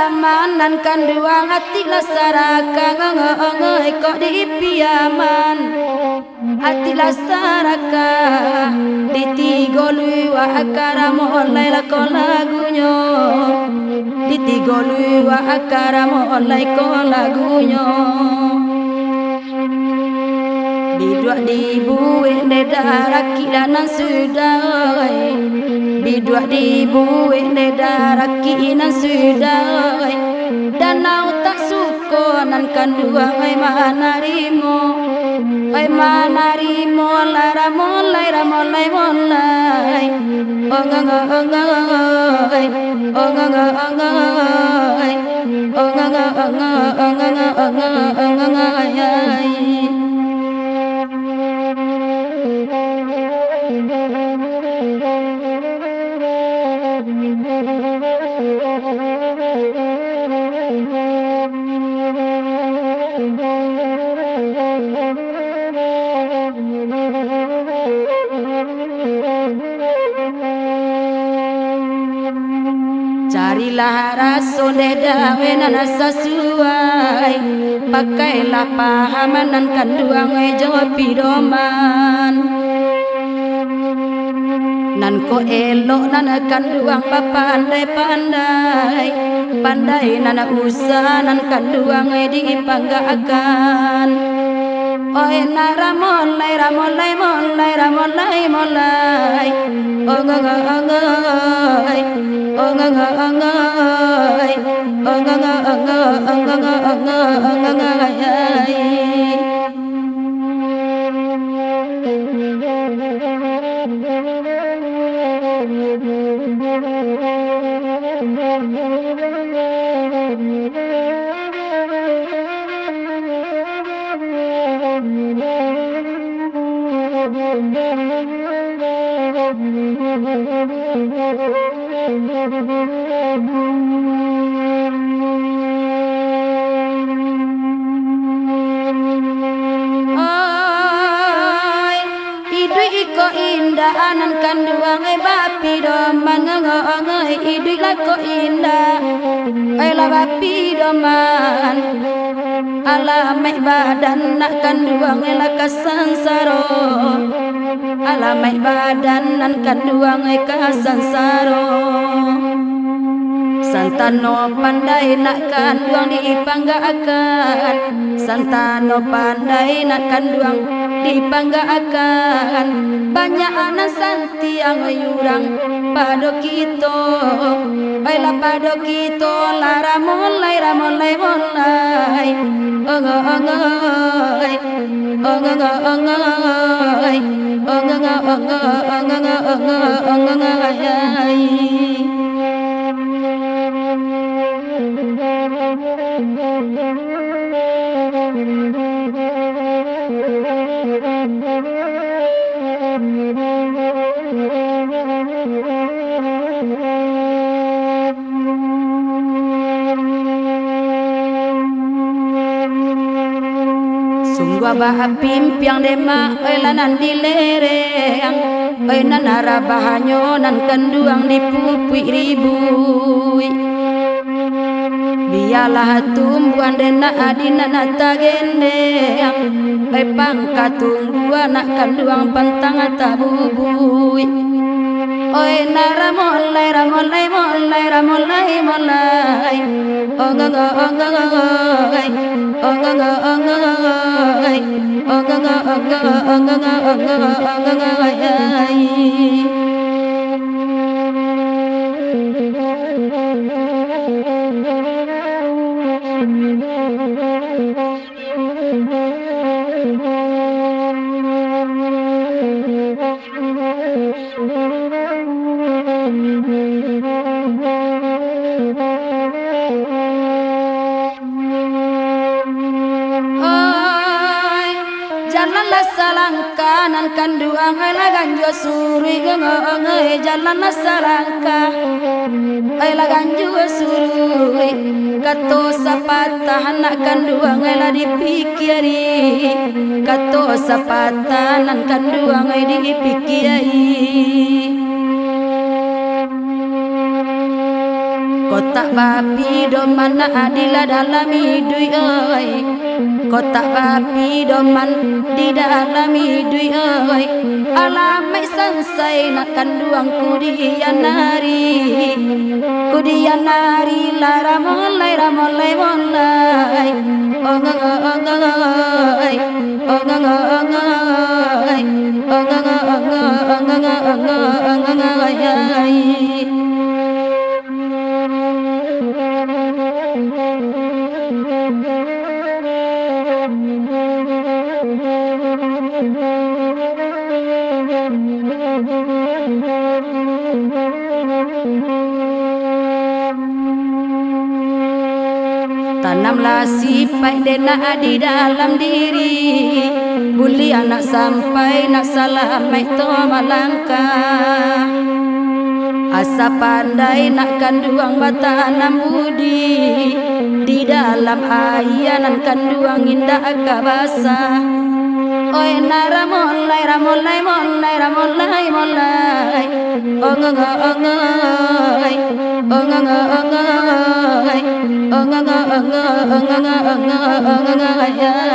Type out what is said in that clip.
Manan kanduang hati lasaraka ngengengai kok di piaman hati lasaraka di tigo luwa akara molai lako lagunyo di tigo luwa akara molai ko lagunyo bidua dibuih nedaraki danan sudai bidua dibuih nedaraki nan sudai danau tak sukonan kandua ai manarimo lara molai ramolai molai ongangai ongangai ongangai carilah rasul dawe nana sesuai pakailah pahamanan kanduang jawab pidoman nan ko elok nana kanduang pandai pandai nana usah nan kanduang dipanggakan oi nara molai ramolai molai ramolai molai ongangai ongangai ongangai iko indah anan kanduang bapi doman ngengengai idui lako indah la bapi doman alamai badan nak kanduang laka sansaro alamai badan nan kanduang ka sansaro santano pandai nak kanduang dipanggakan santano pandai nak kanduang dipanggakan banyak anak santi yang yurang pado kito baila pado kito lara molai ramolai molai ongangai ongangai ongangai sungguh bah pimpiang dema lanan dilereng nan arabahanyo nan kanduang dipupui ribui biarlah tumbuhan dena adina nata gendeng pangkat tumbuhan nak kanduang pantang tabubui oi nara molai ramolai molai ramolai molai ongangai ongangai ongangai jalanlah salangkanan kanduang laganjo suri ngengengai jalanlah salangkah laganjo suri kato sapatah anak kanduang dipikiri kato sapatah anak kanduang dipikiri Kotak babi do mana adila dalam hidui oi. Kotak babi do man di dalam hidui oi. Alamai sansai nak kanduang kudian nari lara molai ramolai molai. Ongang ongai ongang ongai ongang ongai. Tanamlah sifat dena di dalam diri, buli anak sampai nak salamai to malangkah. Asa pandai nak kanduang batanam budi, di dalam ayanan kanduang indah kabasa. Oi naramolai ramolai molai ramolai molai. Ongang ongai ongang ongai ongang ongai ongang ongai.